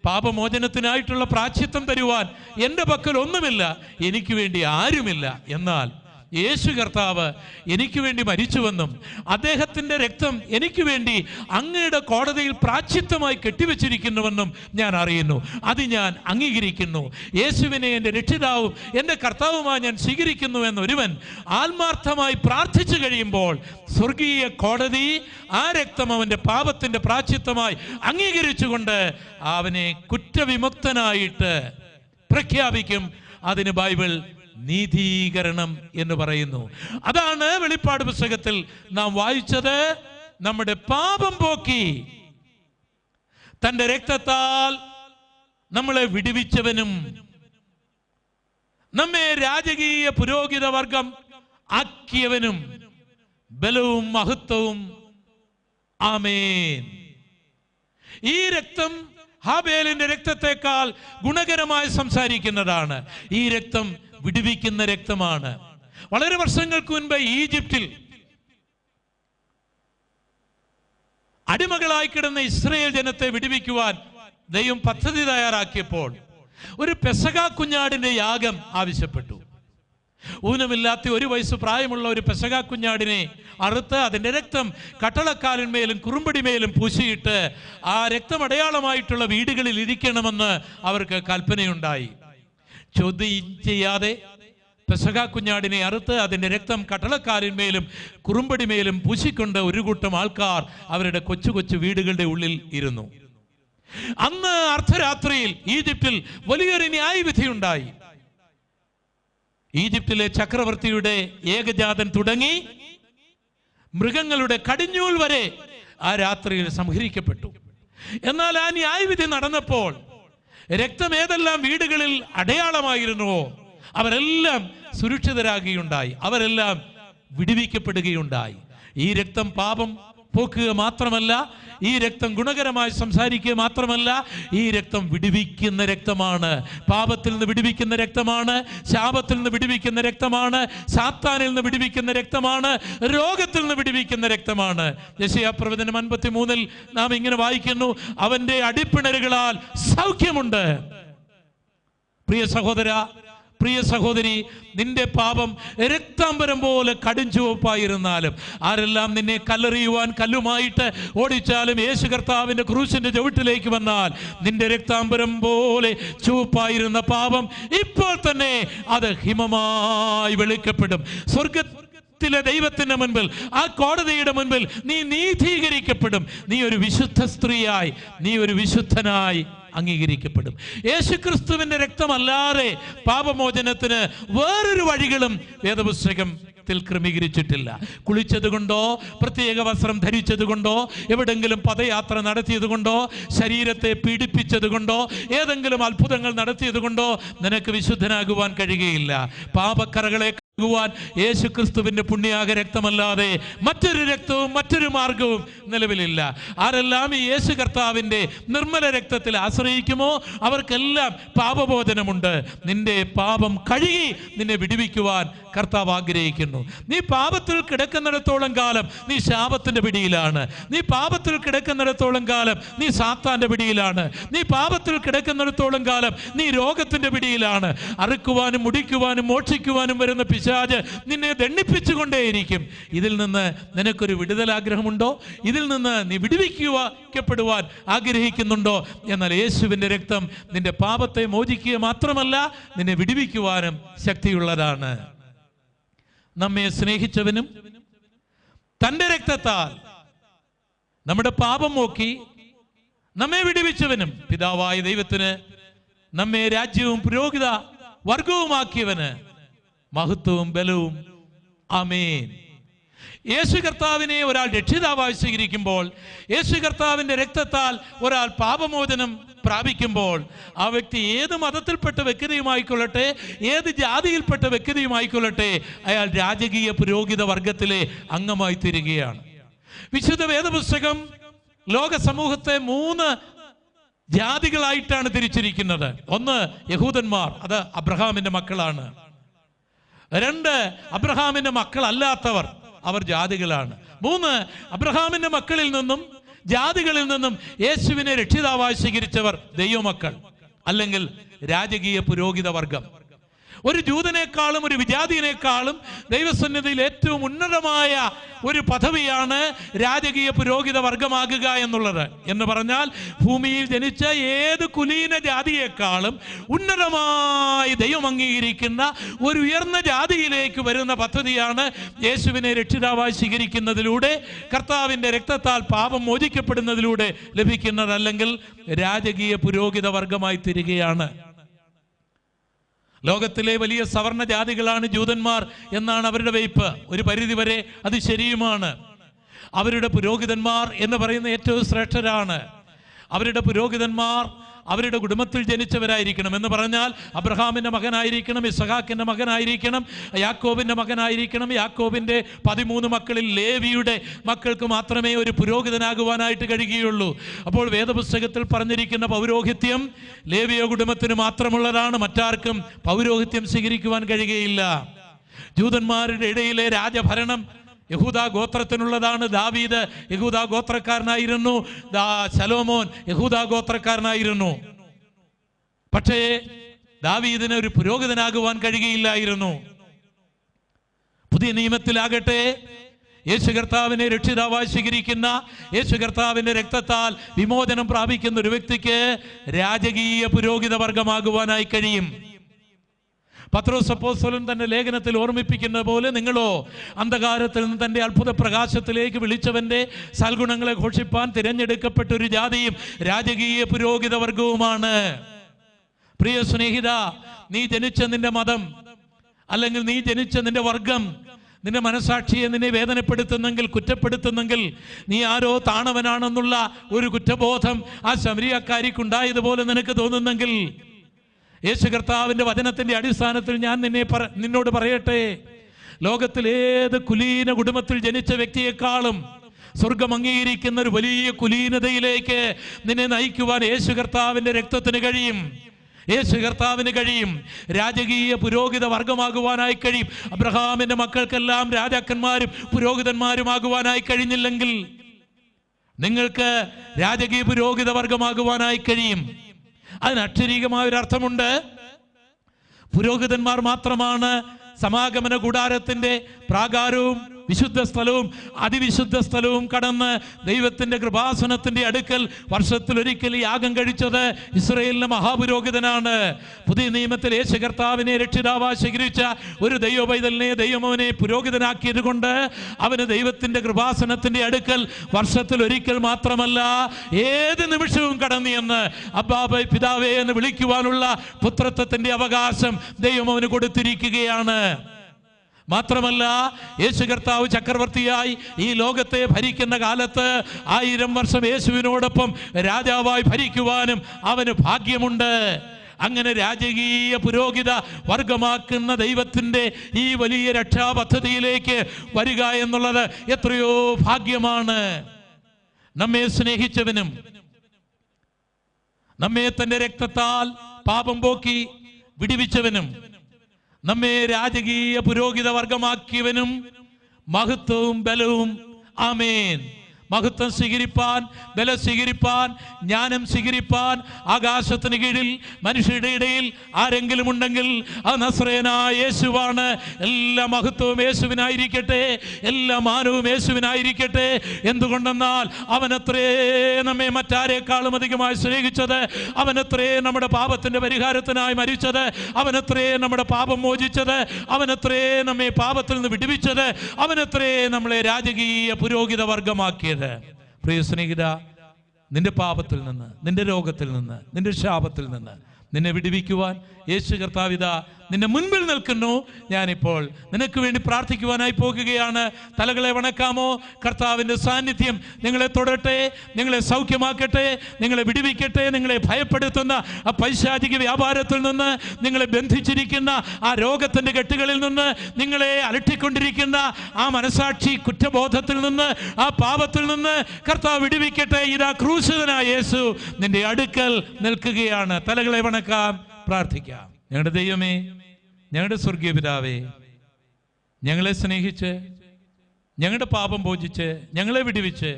പാപമോചനത്തിനായിട്ടുള്ള പ്രായശ്ചിത്തം തരുവാൻ എൻ്റെ പക്കൽ ഒന്നുമില്ല, എനിക്ക് വേണ്ടി ആരുമില്ല. എന്നാൽ യേശു കർത്താവ് എനിക്ക് വേണ്ടി മരിച്ചുവെന്നും അദ്ദേഹത്തിൻ്റെ രക്തം എനിക്ക് വേണ്ടി അങ്ങയുടെ കോടതിയിൽ പ്രായശ്ചിത്തമായി കെട്ടിവെച്ചിരിക്കുന്നുവെന്നും ഞാൻ അറിയുന്നു. അത് ഞാൻ അംഗീകരിക്കുന്നു. യേശുവിനെ എൻ്റെ രക്ഷിതാവും എൻ്റെ കർത്താവുമായി ഞാൻ സ്വീകരിക്കുന്നു എന്നൊരുവൻ ആത്മാർത്ഥമായി പ്രാർത്ഥിച്ചു കഴിയുമ്പോൾ സ്വർഗീയ കോടതി ആ രക്തം അവൻ്റെ പാപത്തിൻ്റെ പ്രായശ്ചിത്തമായി അംഗീകരിച്ചുകൊണ്ട് അവനെ കുറ്റവിമുക്തനായിട്ട് പ്രഖ്യാപിക്കും. അതിന് ബൈബിൾ നീതീകരണം എന്ന് പറയുന്നു. അതാണ് വെളിപ്പാട് പുസ്തകത്തിൽ നാം വായിച്ചത്. നമ്മുടെ പാപം പോക്കി തൻ്റെ രക്തത്താൽ നമ്മളെ വിടുവിച്ചവനും നമ്മെ രാജകീയ പുരോഹിത വർഗം ആക്കിയവനും ബലവും മഹത്വവും ആമേൻ. ഈ രക്തം ഹാബേലിന്റെ രക്തത്തെക്കാൾ ഗുണകരമായി സംസാരിക്കുന്നതാണ്. ഈ രക്തം വിടുവിക്കുന്ന രക്തമാണ്. വളരെ വർഷങ്ങൾക്ക് മുൻപ് ഈജിപ്തിൽ അടിമകളായി കിടന്ന ഇസ്രായേൽ ജനത്തെ വിടുവിക്കുവാൻ ദൈവം പദ്ധതി തയ്യാറാക്കിയപ്പോൾ ഒരു പെസഹ കുഞ്ഞാടിന്റെ യാഗം ആവശ്യപ്പെട്ടു. ഊനമില്ലാത്ത 1 വയസ്സ് പ്രായമുള്ള ഒരു പെസഹ കുഞ്ഞാടിനെ അറുത്ത് അതിൻ്റെ രക്തം കട്ടളക്കാലിന്മേലും കുറുമ്പടിമേലും പൂശിയിട്ട് ആ രക്തമടയാളമായിട്ടുള്ള വീടുകളിൽ ഇരിക്കണമെന്ന് അവർക്ക് കൽപ്പനയുണ്ടായി. ചോദ്യം ചെയ്യാതെ പെസഹ കുഞ്ഞാടിനെ അറുത്ത് അതിൻ്റെ രക്തം കട്ടളക്കാലിന്മേലും കുറുമ്പടിമേലും പൂശിക്കൊണ്ട് ഒരു കൂട്ടം ആൾക്കാർ അവരുടെ കൊച്ചു കൊച്ചു വീടുകളുടെ ഉള്ളിൽ ഇരുന്നു. അന്ന് അർദ്ധരാത്രിയിൽ ഈജിപ്തിൽ വലിയൊരു ന്യായവിധിയുണ്ടായി. ഈജിപ്തിലെ ചക്രവർത്തിയുടെ ഏകജാതൻ തുടങ്ങി മൃഗങ്ങളുടെ കടിഞ്ഞൂൽ വരെ ആ രാത്രിയിൽ സംഹരിക്കപ്പെട്ടു. എന്നാൽ ആ ന്യായവിധി നടന്നപ്പോൾ രക്തം ഏതെല്ലാം വീടുകളിൽ അടയാളമായിരുന്നുവോ അവരെല്ലാം സുരക്ഷിതരാകുകയുണ്ടായി, അവരെല്ലാം വിടുവിക്കപ്പെടുകയുണ്ടായി. ഈ രക്തം പാപം പോക്കുക മാത്രമല്ല, ഈ രക്തം ഗുണകരമായി സംസാരിക്കുക മാത്രമല്ല, ഈ രക്തം വിടുവിക്കുന്ന രക്തമാണ്. പാപത്തിൽ നിന്ന് വിടുവിക്കുന്ന രക്തമാണ്, ശാപത്തിൽ നിന്ന് വിടുവിക്കുന്ന രക്തമാണ്, സാത്താനിൽ നിന്ന് വിടുവിക്കുന്ന രക്തമാണ്, രോഗത്തിൽ നിന്ന് വിടുവിക്കുന്ന രക്തമാണ്. യെശയ്യാ പ്രവചനം 53 നാം ഇങ്ങനെ വായിക്കുന്നു, അവന്റെ അടിപ്പിണരുകളാൽ സൗഖ്യമുണ്ട്. പ്രിയ സഹോദര, പ്രിയ സഹോദരി, നിന്റെ പാപം രക്താംബരം പോലെ കടുംചുവപ്പായിരുന്നാലും, ആരെല്ലാം നിന്നെ കല്ലെറിയുവാൻ കല്ലുമായിട്ട് ഓടിച്ചാലും, യേശു കർത്താവിന്റെ ക്രൂശിന്റെ ചുവട്ടിലേക്ക് വന്നാൽ നിന്റെ രക്താംബരം പോലെ ചുവപ്പായിരുന്ന പാപം ഇപ്പോൾ തന്നെ അത് ഹിമമായി വെളുക്കപ്പെടും. സ്വർഗത്തിലെ ദൈവത്തിന്റെ മുൻപിൽ, ആ കോടതിയുടെ മുൻപിൽ നീ നീതീകരിക്കപ്പെടും. നീ ഒരു വിശുദ്ധ സ്ത്രീയായി, നീ ഒരു വിശുദ്ധനായി അംഗീകരിക്കപ്പെടും. യേശുക്രിസ്തുവിന്റെ രക്തമല്ലാതെ പാപമോചനത്തിന് വേറൊരു വഴികളും വേദപുസ്തകത്തിൽ ക്രമീകരിച്ചിട്ടില്ല. കുളിച്ചതുകൊണ്ടോ, പ്രത്യേക വസ്ത്രം ധരിച്ചതുകൊണ്ടോ, എവിടെങ്കിലും പദയാത്ര നടത്തിയതുകൊണ്ടോ, ശരീരത്തെ പീഡിപ്പിച്ചതുകൊണ്ടോ, ഏതെങ്കിലും അത്ഭുതങ്ങൾ നടത്തിയതുകൊണ്ടോ നിനക്ക് വിശുദ്ധനാകുവാൻ കഴിയുകയില്ല. പാപക്കറകളെ യേശുക്രിസ്തുവിന്റെ പുണ്യാക രക്തമല്ലാതെ മറ്റൊരു രക്തവും മറ്റൊരു മാർഗവും നിലവിലില്ല. ആരെല്ലാം ഈ യേശു കർത്താവിന്റെ നിർമ്മല രക്തത്തിൽ ആശ്രയിക്കുമോ അവർക്കെല്ലാം പാപബോധനമുണ്ട്. നിന്റെ പാപം കഴുകി നിന്നെ വിടുവിക്കുവാൻ കർത്താവ് ആഗ്രഹിക്കുന്നു. നീ പാപത്തിൽ കിടക്കുന്നിടത്തോളം കാലം നീ ശാപത്തിന്റെ പിടിയിലാണ്. നീ പാപത്തിൽ കിടക്കുന്നിടത്തോളം കാലം നീ സാത്താന്റെ പിടിയിലാണ്. നീ പാപത്തിൽ കിടക്കുന്നിടത്തോളം കാലം നീ രോഗത്തിന്റെ പിടിയിലാണ്. അറുക്കുവാനും മുടിക്കുവാനും മോക്ഷിക്കുവാനും വരുന്ന പിശാച് നിന്നെ ദണ്ഡിപ്പിച്ചുകൊണ്ടേയിരിക്കും. ഇതിൽ നിന്ന് നിനക്കൊരു വിടുതലാഗ്രഹമുണ്ടോ? ഇതിൽ നിന്ന് നീ വിടുവിക്കപ്പെടുവാൻ ആഗ്രഹിക്കുന്നുണ്ടോ? എന്നാൽ യേശുവിൻ്റെ രക്തം നിന്റെ പാപത്തെ മോചിക്കുക മാത്രമല്ല, നിന്നെ വിടുവിക്കുവാനും ശക്തിയുള്ളതാണ്. നമ്മെ സ്നേഹിച്ചവനും തൻ്റെ രക്തത്താൽ നമ്മുടെ പാപം നോക്കി നമ്മെ വിടുവിച്ചവനും പിതാവായ ദൈവത്തിന് നമ്മെ രാജ്യവും പുരോഹിത വർഗവുമാക്കിയവന് മഹത്വവും ബലവും ആമേൻ. യേശു കർത്താവിനെ ഒരാൾ രക്ഷിതാവായി സ്വീകരിക്കുമ്പോൾ, യേശു കർത്താവിൻ്റെ രക്തത്താൽ ഒരാൾ പാപമോചനം പ്രാപിക്കുമ്പോൾ, ആ വ്യക്തി ഏത് മതത്തിൽപ്പെട്ട വ്യക്തിയുമായിക്കൊള്ളട്ടെ, ഏത് ജാതിയിൽപ്പെട്ട വ്യക്തിയുമായിക്കൊള്ളട്ടെ, അയാൾ രാജകീയ പുരോഹിത വർഗത്തിലെ അംഗമായി തീരുകയാണ്. വിശുദ്ധ വേദപുസ്തകം ലോക സമൂഹത്തെ 3 ജാതികളായിട്ടാണ് തിരിച്ചിരിക്കുന്നത്. 1 യഹൂദന്മാർ, അത് അബ്രഹാമിന്റെ മക്കളാണ്. 2 അബ്രഹാമിന്റെ മക്കളല്ലാത്തവർ, അവർ ജാതികളാണ്. 3 അബ്രഹാമിന്റെ മക്കളിൽ നിന്നും ജാതികളിൽ നിന്നും യേശുവിനെ രക്ഷിതാവായി സ്വീകരിച്ചവർ ദൈവമക്കൾ, അല്ലെങ്കിൽ രാജകീയ പുരോഹിത വർഗം. ഒരു ജൂതനേക്കാളും ഒരു വിജാതിയനേക്കാളും ദൈവസന്നിധിയിൽ ഏറ്റവും ഉന്നതമായ ഒരു പദവിയാണ് രാജകീയ പുരോഹിത വർഗമാകുക എന്നുള്ളത്. എന്ന് പറഞ്ഞാൽ ഭൂമിയിൽ ജനിച്ച ഏത് കുലീന ജാതിയേക്കാളും ഉന്നതമായി ദൈവം അംഗീകരിക്കുന്ന ഒരു ഉയർന്ന ജാതിയിലേക്ക് വരുന്ന പദ്ധതിയാണ് യേശുവിനെ രക്ഷിതാവായി സ്വീകരിക്കുന്നതിലൂടെ, കർത്താവിൻ്റെ രക്തത്താൽ പാപം മോചിക്കപ്പെടുന്നതിലൂടെ ലഭിക്കുന്നത്. അല്ലെങ്കിൽ രാജകീയ പുരോഹിത വർഗമായി തീരുകയാണ്. ലോകത്തിലെ വലിയ സവർണ ജാതികളാണ് ജൂതന്മാർ എന്നാണ് അവരുടെ വെയ്പ്പ്. ഒരു പരിധിവരെ അത് ശരിയുമാണ്. അവരുടെ പുരോഹിതന്മാർ എന്ന് പറയുന്ന ഏറ്റവും ശ്രേഷ്ഠരാണ്. അവരുടെ പുരോഹിതന്മാർ അവരുടെ കുടുംബത്തിൽ ജനിച്ചവരായിരിക്കണം. എന്ന് പറഞ്ഞാൽ അബ്രഹാമിൻ്റെ മകനായിരിക്കണം, ഇസഹാക്കിൻ്റെ മകനായിരിക്കണം, യാക്കോബിൻ്റെ മകനായിരിക്കണം. യാക്കോബിൻ്റെ 13 മക്കളിൽ ലേവിയുടെ മക്കൾക്ക് മാത്രമേ ഒരു പുരോഹിതനാകുവാനായിട്ട് കഴിയുകയുള്ളൂ. അപ്പോൾ വേദപുസ്തകത്തിൽ പറഞ്ഞിരിക്കുന്ന പൗരോഹിത്യം ലേവിയ കുടുംബത്തിന് മാത്രമുള്ളതാണ്. മറ്റാർക്കും പൗരോഹിത്യം സ്വീകരിക്കുവാൻ കഴിയുകയില്ല. ജൂതന്മാരുടെ ഇടയിലെ രാജഭരണം യഹൂദ ഗോത്രത്തിനുള്ളതാണ്. ദാവീദ് യഹൂദ ഗോത്രക്കാരനായിരുന്നു, ശലോമോൻ യഹൂദ ഗോത്രക്കാരനായിരുന്നു. പക്ഷേ ദാവീദിന് ഒരു പുരോഹിതനാകുവാൻ കഴിയുകയില്ലായിരുന്നു. പുതിയ നിയമത്തിലാകട്ടെ യേശു കർത്താവിനെ രക്ഷിതാവായി സ്വീകരിക്കുന്ന, യേശു കർത്താവിൻ്റെ രക്തത്താൽ വിമോചനം പ്രാപിക്കുന്ന ഒരു വ്യക്തിക്ക് രാജകീയ പുരോഹിത വർഗമാകുവാനായി കഴിയും. പത്രോസ് അപ്പോസ്തലൻ തന്റെ ലേഖനത്തിൽ ഓർമ്മിപ്പിക്കുന്ന പോലെ, നിങ്ങളോ അന്ധകാരത്തിൽ നിന്ന് തൻ്റെ അത്ഭുത പ്രകാശത്തിലേക്ക് വിളിച്ചവൻ്റെ സൽഗുണങ്ങളെ ഘോഷിപ്പാൻ തിരഞ്ഞെടുക്കപ്പെട്ട ഒരു ജാതിയും രാജകീയ പുരോഹിത വർഗവുമാണ്. പ്രിയ സ്നേഹിത, നീ ജനിച്ച നിന്റെ മതം അല്ലെങ്കിൽ നീ ജനിച്ച നിന്റെ വർഗം നിന്റെ മനസാക്ഷിയെ നിന്നെ വേദനപ്പെടുത്തുന്നെങ്കിൽ, കുറ്റപ്പെടുത്തുന്നെങ്കിൽ, നീ ആരോ താണവനാണെന്നുള്ള ഒരു കുറ്റബോധം ആ ശമരിയക്കാരിക്കുണ്ടായതുപോലെ നിനക്ക് തോന്നുന്നെങ്കിൽ, യേശു കർത്താവിൻ്റെ വചനത്തിൻ്റെ അടിസ്ഥാനത്തിൽ ഞാൻ നിന്നോട് പറയട്ടെ, ലോകത്തിലേത് കുലീന കുടുംബത്തിൽ ജനിച്ച വ്യക്തിയെക്കാളും സ്വർഗം അംഗീകരിക്കുന്ന ഒരു വലിയ കുലീനതയിലേക്ക് നിന്നെ നയിക്കുവാൻ യേശു കർത്താവിൻ്റെ രക്തത്തിന് കഴിയും. യേശു കർത്താവിന് കഴിയും. രാജകീയ പുരോഹിത വർഗമാകുവാനായി കഴിയും. അബ്രഹാമിൻ്റെ മക്കൾക്കെല്ലാം രാജാക്കന്മാരും പുരോഹിതന്മാരുമാകുവാനായി കഴിഞ്ഞില്ലെങ്കിൽ നിങ്ങൾക്ക് രാജകീയ പുരോഹിത വർഗമാകുവാനായി കഴിയും. അതിന് അക്ഷരീകമായൊരർത്ഥമുണ്ട്. പുരോഹിതന്മാർ മാത്രമാണ് സമാഗമന കൂടാരത്തിൻ്റെ പ്രാകാരവും വിശുദ്ധ സ്ഥലവും അതിവിശുദ്ധ സ്ഥലവും കടന്ന് ദൈവത്തിൻ്റെ കൃപാസനത്തിൻ്റെ അടുക്കൽ വർഷത്തിലൊരിക്കൽ യാഗം കഴിച്ചത് ഇസ്രായേലിലെ മഹാപുരോഹിതനാണ്. പുതിയ നിയമത്തിൽ യേശു കർത്താവിനെ രക്ഷിതാവായി സ്വീകരിച്ച ഒരു ദൈവപൈതലിനെ ദൈവമവനെ പുരോഹിതനാക്കിയത് കൊണ്ട് അവന് ദൈവത്തിൻ്റെ കൃപാസനത്തിൻ്റെ അടുക്കൽ വർഷത്തിലൊരിക്കൽ മാത്രമല്ല ഏത് നിമിഷവും കടന്നു എന്ന് അബ്ബാ പിതാവേ എന്ന് വിളിക്കുവാനുള്ള പുത്രത്വത്തിൻ്റെ അവകാശം ദൈവം അവന് കൊടുത്തിരിക്കുകയാണ്. മാത്രമല്ല യേശു കർത്താവ് ചക്രവർത്തിയായി ഈ ലോകത്തെ ഭരിക്കുന്ന കാലത്ത് 1000 വർഷം യേശുവിനോടൊപ്പം രാജാവായി ഭരിക്കുവാനും അവന് ഭാഗ്യമുണ്ട്. അങ്ങനെ രാജകീയ പുരോഹിത വർഗമാക്കുന്ന ദൈവത്തിൻ്റെ ഈ വലിയ രക്ഷാപദ്ധതിയിലേക്ക് വരിക എന്നുള്ളത് എത്രയോ ഭാഗ്യമാണ്. നമ്മെ സ്നേഹിച്ചവനും നമ്മെ തൻ്റെ രക്തത്താൽ പാപം പോക്കി വിടുവിച്ചവനും നമ്മെ രാജകീയ പുരോഹിത വർഗമാക്കിയവനും മഹത്വവും ബലവും, ആമേൻ, മഹത്വം സ്വീകരിപ്പാൻ, ബലം സ്വീകരിപ്പാൻ, ജ്ഞാനം സ്വീകരിപ്പാൻ ആകാശത്തിന് കീഴിൽ മനുഷ്യരുടെ ഇടയിൽ ആരെങ്കിലും ഉണ്ടെങ്കിൽ അത് നസ്രയനായ യേശുവാണ്. എല്ലാ മഹത്വവും യേശുവിനായിരിക്കട്ടെ, എല്ലാ മാനവും യേശുവിനായിരിക്കട്ടെ. എന്തുകൊണ്ടെന്നാൽ അവനത്രേ നമ്മെ മറ്റാരേക്കാളും അധികമായി സ്നേഹിച്ചത്, അവനത്രേ നമ്മുടെ പാപത്തിൻ്റെ പരിഹാരത്തിനായി മരിച്ചത്, അവനത്രേ നമ്മുടെ പാപം മോചിച്ചത്, അവനത്രേ നമ്മെ പാപത്തിൽ നിന്ന് വിടുവിച്ചത്, അവനത്രേ നമ്മളെ രാജകീയ പുരോഹിത വർഗമാക്കിയത്. പ്രിയ സ്നേഹിത, നിന്റെ പാപത്തിൽ നിന്ന്, നിന്റെ രോഗത്തിൽ നിന്ന്, നിന്റെ ശാപത്തിൽ നിന്ന് നിന്നെ വിടുവിക്കുവാൻ യേശു കർത്താവിത നിന്റെ മുൻപിൽ നിൽക്കുന്നു. ഞാനിപ്പോൾ നിനക്ക് വേണ്ടി പ്രാർത്ഥിക്കുവാനായി പോകുകയാണ്. തലകളെ വണക്കാമോ? കർത്താവിൻ്റെ സാന്നിധ്യം നിങ്ങളെ തൊടട്ടെ, നിങ്ങളെ സൗഖ്യമാക്കട്ടെ, നിങ്ങളെ വിടുവിക്കട്ടെ. നിങ്ങളെ ഭയപ്പെടുത്തുന്ന ആ പൈശാചിക വ്യാപാരത്തിൽ നിന്ന്, നിങ്ങളെ ബന്ധിച്ചിരിക്കുന്ന ആ രോഗത്തിൻ്റെ കെട്ടുകളിൽ നിന്ന്, നിങ്ങളെ അലട്ടിക്കൊണ്ടിരിക്കുന്ന ആ മനസാക്ഷി കുറ്റബോധത്തിൽ നിന്ന്, ആ പാപത്തിൽ നിന്ന് കർത്താവ് വിടുവിക്കട്ടെ. ഇതാ ക്രൂശിതനായ യേശു നിന്റെ അടുക്കൽ നിൽക്കുകയാണ്. തലകളെ വണക്കാം, പ്രാർത്ഥിക്കാം. ഞങ്ങളുടെ ദൈവമേ, ഞങ്ങളുടെ സ്വർഗീയ പിതാവേ, ഞങ്ങളെ സ്നേഹിച്ച്, ഞങ്ങളുടെ പാപം മോചിച്ച്, ഞങ്ങളെ വിടുവിച്ച്,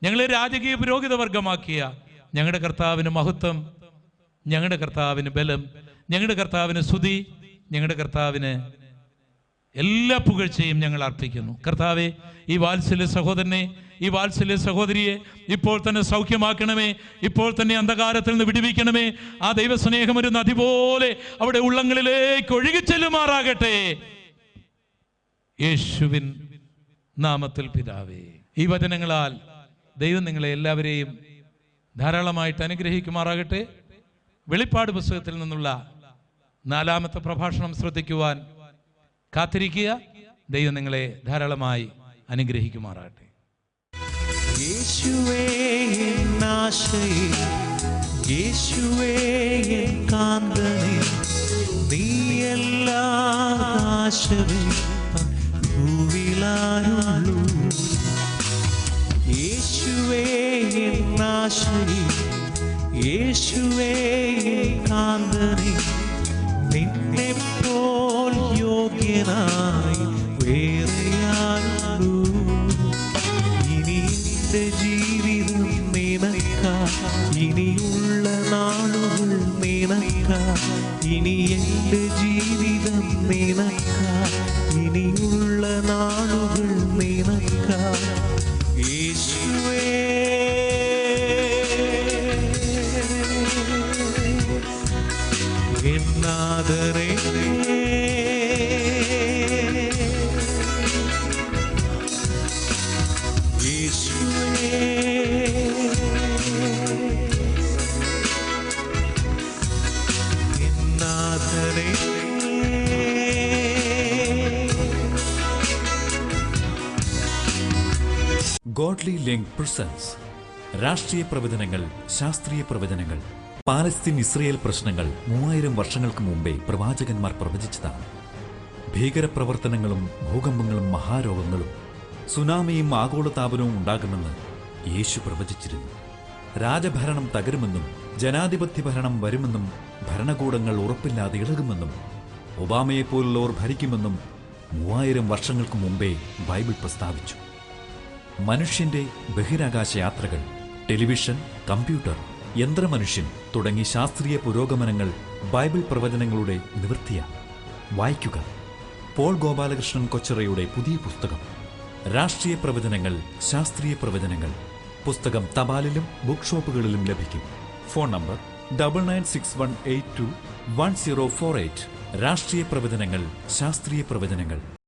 ഞങ്ങളെ രാജകീയ പുരോഹിത വർഗമാക്കിയ ഞങ്ങളുടെ കർത്താവിന് മഹത്വം, ഞങ്ങളുടെ കർത്താവിന് ബലം, ഞങ്ങളുടെ കർത്താവിന് സ്തുതി, ഞങ്ങളുടെ കർത്താവിന് എല്ലാ പുകഴ്ചയും ഞങ്ങൾ അർപ്പിക്കുന്നു. കർത്താവെ, ഈ വാത്സല്യ സഹോദരനെ, ഈ വാത്സല്യ സഹോദരിയെ ഇപ്പോൾ തന്നെ സൗഖ്യമാക്കണമേ. ഇപ്പോൾ തന്നെ അന്ധകാരത്തിൽ നിന്ന് വിടുവിക്കണമേ. ആ ദൈവസ്നേഹം ഒരു നദി പോലെ അവിടെ ഉള്ളങ്ങളിലേക്ക് ഒഴുകിച്ചെല്ലുമാറാകട്ടെ. യേശുവിൻ നാമത്തിൽ പിതാവേ. ഈ വചനങ്ങളാൽ ദൈവം നിങ്ങളെ എല്ലാവരെയും ധാരാളമായിട്ട് അനുഗ്രഹിക്കുമാറാകട്ടെ. വെളിപ്പാട് പുസ്തകത്തിൽ നിന്നുള്ള 4-ാമത്തെ പ്രഭാഷണം ശ്രദ്ധിക്കുവാൻ കാത്തിരിക്കുക. ദൈവം നിങ്ങളെ ധാരാളമായി അനുഗ്രഹിക്കുമാറാകട്ടെ. യേശുവേ എന്നാശയേ, യേശുവേ എൻ കാന്തനെ, നീയല്ലാ ആശവേ ഭൂവിലാരുള്ളൂ. യേശുവേ എൻ ആശയേ, യേശുവേ എൻ കാന്തനെ, നിന്നെപ്പോൽ യോഗ്യനായി വേറെയാരുള്ളൂ. ഇനി എൻ്റെ ജീവിതം നിനക്കാ, ഇനിയുള്ള നാളുകൾ നിനക്കാ, ഇനി എൻ്റെ ജീവിതം നിനക്കാ, ഇനിയുള്ള നാളുകൾ നിനക്കാ. യേശുവേ എന്നാദരേ, യേശുവേ എന്നാദരേ. ഗോഡ്ലി ലിങ്ക് പ്രസൻസ് രാഷ്ട്രീയ പ്രവചനങ്ങൾ, ശാസ്ത്രീയ പ്രവചനങ്ങൾ. പാലസ്തീൻ ഇസ്രയേൽ പ്രശ്നങ്ങൾ 3000 വർഷങ്ങൾക്ക് മുമ്പേ പ്രവാചകന്മാർ പ്രവചിച്ചതാണ്. ഭീകരപ്രവർത്തനങ്ങളും ഭൂകമ്പങ്ങളും മഹാരോഗങ്ങളും സുനാമിയും ആഗോളതാപനവും ഉണ്ടാകുമെന്ന് യേശു പ്രവചിച്ചിരുന്നു. രാജഭരണം തകരുമെന്നും ജനാധിപത്യ ഭരണം വരുമെന്നും ഭരണകൂടങ്ങൾ ഉറപ്പില്ലാതെ ഇളകുമെന്നും ഒബാമയെപ്പോലുള്ളവർ ഭരിക്കുമെന്നും 3000 വർഷങ്ങൾക്ക് മുമ്പേ ബൈബിൾ പ്രസ്താവിച്ചു. മനുഷ്യന്റെ ബഹിരാകാശ യാത്രകൾ, ടെലിവിഷൻ, കമ്പ്യൂട്ടർ, യന്ത്രമനുഷ്യൻ തുടങ്ങി ശാസ്ത്രീയ പുരോഗമനങ്ങൾ ബൈബിൾ പ്രവചനങ്ങളുടെ നിവൃത്തിയാണ്. വായിക്കുക പോൾ ഗോപാലകൃഷ്ണൻ കൊച്ചറയുടെ പുതിയ പുസ്തകം രാഷ്ട്രീയ പ്രവചനങ്ങൾ, ശാസ്ത്രീയ പ്രവചനങ്ങൾ. പുസ്തകം തപാലിലും ബുക്ക് ഷോപ്പുകളിലും ലഭിക്കും. Phone number 9961821048. രാഷ്ട്രീയ പ്രവചനങ്ങൾ, ശാസ്ത്രീയ പ്രവചനങ്ങൾ.